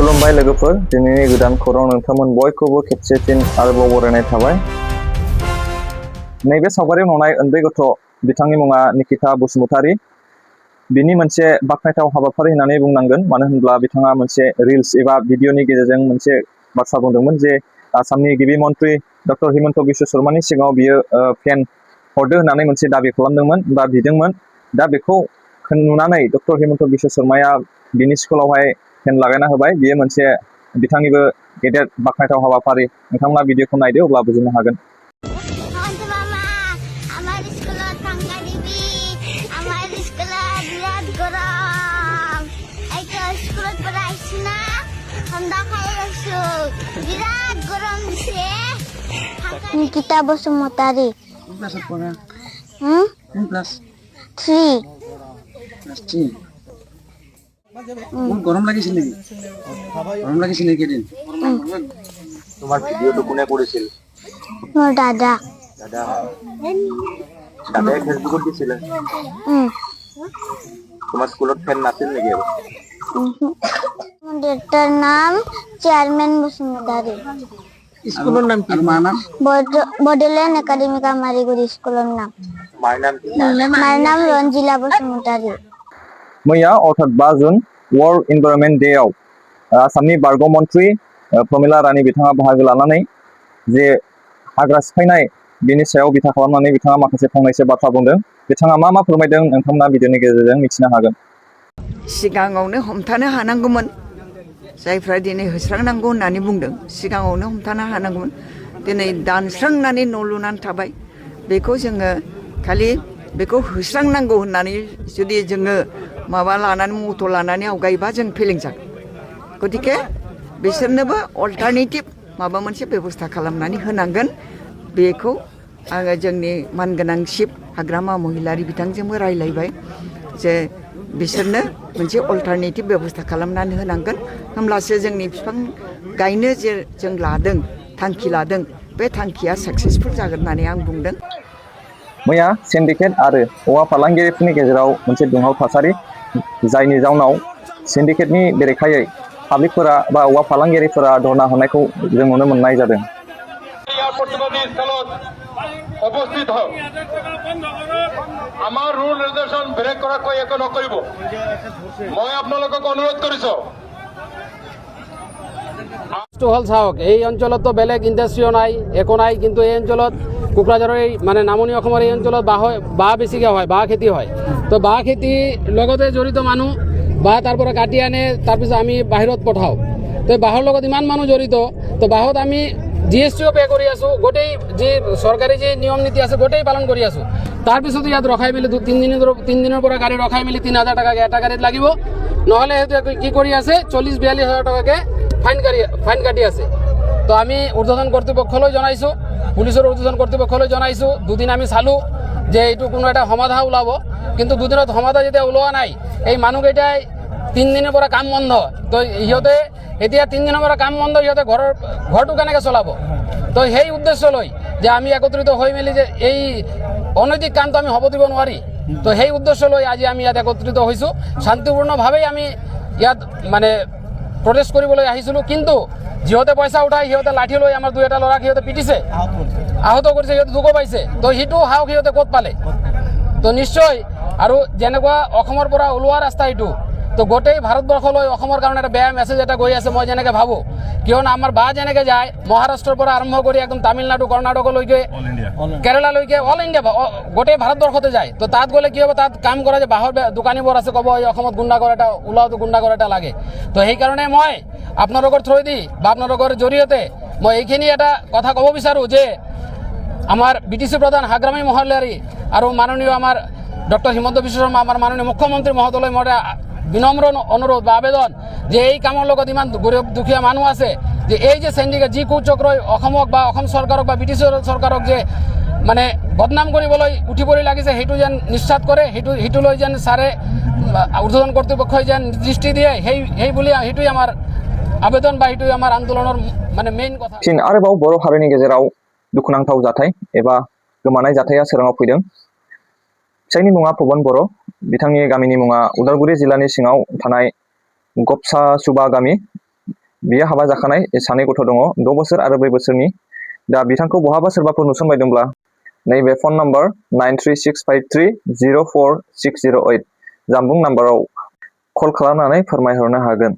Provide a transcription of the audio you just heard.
खुलुमबाय लोगोफोर दिनैनि गोदान खौरां नोंथांमोन बयखौबो खेबसे फिन आरोबाव बरायनाय थाबाय। नैबे सावगारियाव नुनाय उन्दै गथ' बिथांनि मुङा निकिता बसुमतारी। बिनि मोनसे बाख्नायथाव हाबाफारि होननानै बुंनांगोन, मानो होनब्ला बिथाङा मोनसे रिल्स एबा भिडिअनि गेजेरजों मोनसे बाथ्रा बुंदोंमोन जे आसामनि गिबि मन्त्रि डक्टर हिमन्त बिश्व शर्मानि सिगाङाव बियो फेन हरदो होननानै मोनसे दाबि खालामदोंमोन बा बिदोंमोन। दा बेखौ नुनानै डक्टर हिमन्त बिश्व शर्माया बिनि स्कुलावहाय फेन लागायना होबाय। बियो मोनसे बिथांनिबो गेदेर बाख्नायथाव हाबाफारि। नोंथांमोना भिडिअखौ नायदो अब्ला बुजिनो हागोन। Nikita Bosumotari. Kelas apa? Kelas 3. kelas 3. গরম লাগিছিল নেকি? গরম লাগিছিল নেকি দিন? তোমার ভিডিওটো কোনে করেছিল? Nur Dada. দাদা দাদাই ফেসবুকত দিছিল। তোমার স্কুলত ফেন নাছিল নেকি? Direktur নাম চেয়ারম্যান বসুমতারি। স্কুলের নাম কি? আর মা নাম? বডলেন্ড একাডেমি কামারিগুড়ি স্কুলের নাম। মার নাম কি? মার নাম রঞ্জিলা বসুমতারি। मैया अर्थात 5 जुन वर्ल्ड इनभाइरनमेन्ट डेआव आसामनि बारग' मन्त्रि प्रमिला रानी बिथाङा बाहागो लानानै जे हाग्रा सिफायनाय बेनि सायाव बिथा खालामनानै बिथाङा माखासे फंनैसो बाथ्रा बुंदों। बिथाङा मा फोरमायदों नोंथांमोना भिडिअनि गेजेरजों मिथिनो हागोन। सिगाङावनो हमथानो हानांगौमोन, जायफ्रा दिनै होस्रांनांगौ होननानै बुंदों सिगाङावनो हमथानो हानांगौमोन। दिनै दानस्रांनानै न' लुनानै थाबाय। बेखौ जोङो खालि बेखौ होस्रांनांगौ होननानै जुदि जोङो माबा लानानै मथ' लानानै आवगायोबा जों फेलें जागोन। गतिके बिसोरनोबो अल्टारनेटिभ माबा मोनसे बेबस्था खालामनानै होनांगोन। बेखौ आङो जोंनि मानगोनां चिफ हाग्रामा महिलारि बिथांजोंबो रायलायबाय जे बिसोरनो मोनसे अल्टारनेटिभ बेबस्था खालामनानै होनांगोन। होमब्लासो जोंनि बिफां गायनो जे जों लादों थांखि लादों बे थांखिया साक्सेसफुल जागोन होननानै आं बुंदों। मैया सिन्डिकेट आरो औवा फालांगिरिफोरनि गेजेराव मोनसे दुंहाव थासारि, जायनि जाउनाव सिन्डिकेटनि बेरेखायै पाब्लिकफोरा बा औवा फालांगिरिफोरा धरना होनायखौ जों नुनो मोननाय जादों। उपस्थित हो आमार रूल निर्देशन ब्रेक कराকৈ একো নকৰিব। মই আপোনালোকক অনুৰোধ কৰিছো। হল চাওক, এই অঞ্চলত বেলেগ ইণ্ডাষ্ট্ৰিও নাই, একো নাই, কিন্তু এই অঞ্চলত কোকৰাঝাৰৰ এই মানে নামনি অসমৰ এই অঞ্চলত বাঁহ বেছিকৈ হয়, বাঁহ খেতি হয়। তো বাঁহ খেতিৰ লগতে জড়িত মানুহ বাঁহ তাৰ পৰা কাটি আনে, তাৰপিছত আমি বাহিৰত পঠাওঁ। তো বাঁহৰ লগত ইমান মানুহ জড়িত, তো বাঁহত আমি GSTও পে' কৰি আছোঁ, গোটেই যি চৰকাৰী যি নিয়ম নীতি আছে গোটেই পালন কৰি আছোঁ। তাৰপিছতো ইয়াত ৰখাই মেলি 3 দিনৰ পৰা গাড়ী ৰখাই মেলি 3,000 টকাকৈ এটা গাড়ীত লাগিব, নহ'লে সেইটো কি কৰি আছে 40-42 হাজাৰ টকাকৈ ফাইন কাটি আছে। তো আমি ঊৰ্ধ্বতন কৰ্তৃপক্ষলৈ জনাইছোঁ, পুলিচৰ ঊৰ্ধ্বতন কৰ্তৃপক্ষলৈ জনাইছোঁ। দুদিন আমি চালোঁ যে এইটো কোনো এটা সমাধা ওলাব, কিন্তু দুদিনত সমাধা যেতিয়া ওলোৱা নাই, এই মানুহকেইটাই 3 দিনৰ পৰা কাম বন্ধ। তো সিহঁতে এতিয়া 3 দিনৰ পৰা কাম বন্ধ, সিহঁতে ঘৰটো কেনেকৈ চলাব? তো সেই উদ্দেশ্য লৈ যে আমি একত্ৰিত হৈ মেলি যে এই অনৈতিক কামটো আমি হ'ব দিব নোৱাৰি, তো সেই উদ্দেশ্য লৈ আজি আমি ইয়াত একত্ৰিত হৈছোঁ। শান্তিপূৰ্ণভাৱেই আমি ইয়াত মানে প্ৰটেষ্ট কৰিবলৈ আহিছিলোঁ, কিন্তু যিহঁতে পইচা উঠাই সিহঁতে লাঠি লৈ আমাৰ 2-এটা ল'ৰাক সিহঁতে পিটিছে, আহত কৰিছে, সিহঁতে দুখ পাইছে। তো সেইটো সাহস সিহঁতে ক'ত পালে? তো নিশ্চয় আৰু যেনেকুৱা অসমৰ পৰা ওলোৱা ৰাস্তা এইটো, তো গোটেই ভাৰতবৰ্ষলৈ অসমৰ কাৰণে এটা বেয়া মেছেজ এটা গৈ আছে মই যেনেকৈ ভাবোঁ। কিয়নো আমাৰ বাঁহ যেনেকৈ যায় মহাৰাষ্ট্ৰৰ পৰা আৰম্ভ কৰি একদম তামিলনাডু কৰ্ণাটকলৈকে কেৰালালৈকে অল ইণ্ডিয়া গোটেই ভাৰতবৰ্ষতে যায়। তো তাত গ'লে কি হ'ব, তাত কাম কৰা যে বাঁহৰ দোকানীবোৰ আছে ক'ব এই অসমত গুণ্ডাগৰ এটা ওলাওতো গুণ্ডাগৰ এটা লাগে। তো সেইকাৰণে মই আপোনালোকৰ থ্ৰুদি বা আপোনালোকৰ জৰিয়তে মই এইখিনি এটা কথা ক'ব বিচাৰোঁ যে আমাৰ BTC প্ৰধান হাগ্ৰামী মহোদয় আৰু মাননীয় আমাৰ ডক্টৰ হিমন্ত বিশ্ব শৰ্মা আমাৰ মাননীয় মুখ্যমন্ত্ৰী মহোদয়লৈ মই বিনম্ৰ অনুৰোধ বা আবেদন যে এই কামৰ লগত ইমান গৰীব দুখীয়া মানুহ আছে, যে এই যে সিন্ডিকেট যি কুচক্ৰই অসমক বা অসম চৰকাৰক বা BTC চৰকাৰক যে মানে বদনাম কৰিবলৈ উঠি পৰি লাগিছে, সেইটো যেন নিশ্চিত কৰে, সেইটো লৈ যেন ছাৰে ঊৰ্ধ্বতন কৰ্তৃপক্ষই যেন দৃষ্টি দিয়ে, সেই বুলি সেইটোৱে আমাৰ আবেদন বা সেইটোৱে আমাৰ আন্দোলনৰ মানে মেইন কথা। आरोबाव बर' हारिनि गेजेराव दुखुनांथाव जाथाय एबा गोमानाय जाथाया सोराङाव फैदों। फिसायनि मुङा फबन बर', बिथांनि गामिनि मुङा उदालगुरि जिल्लानि सिङाव थानाय गपसा सुबा गामि। बियो हाबा जाखानाय सानै गथ' दङ 6 बोसोर आरो 2 बोसोरनि दा बिथांखौ बहाबा सोरबाफोर नुसनबायदोंब्ला नैबे फन नाम्बार 9365304608 जानबुं नाम्बाराव कल खालामनानै फोरमायहरनो हागोन।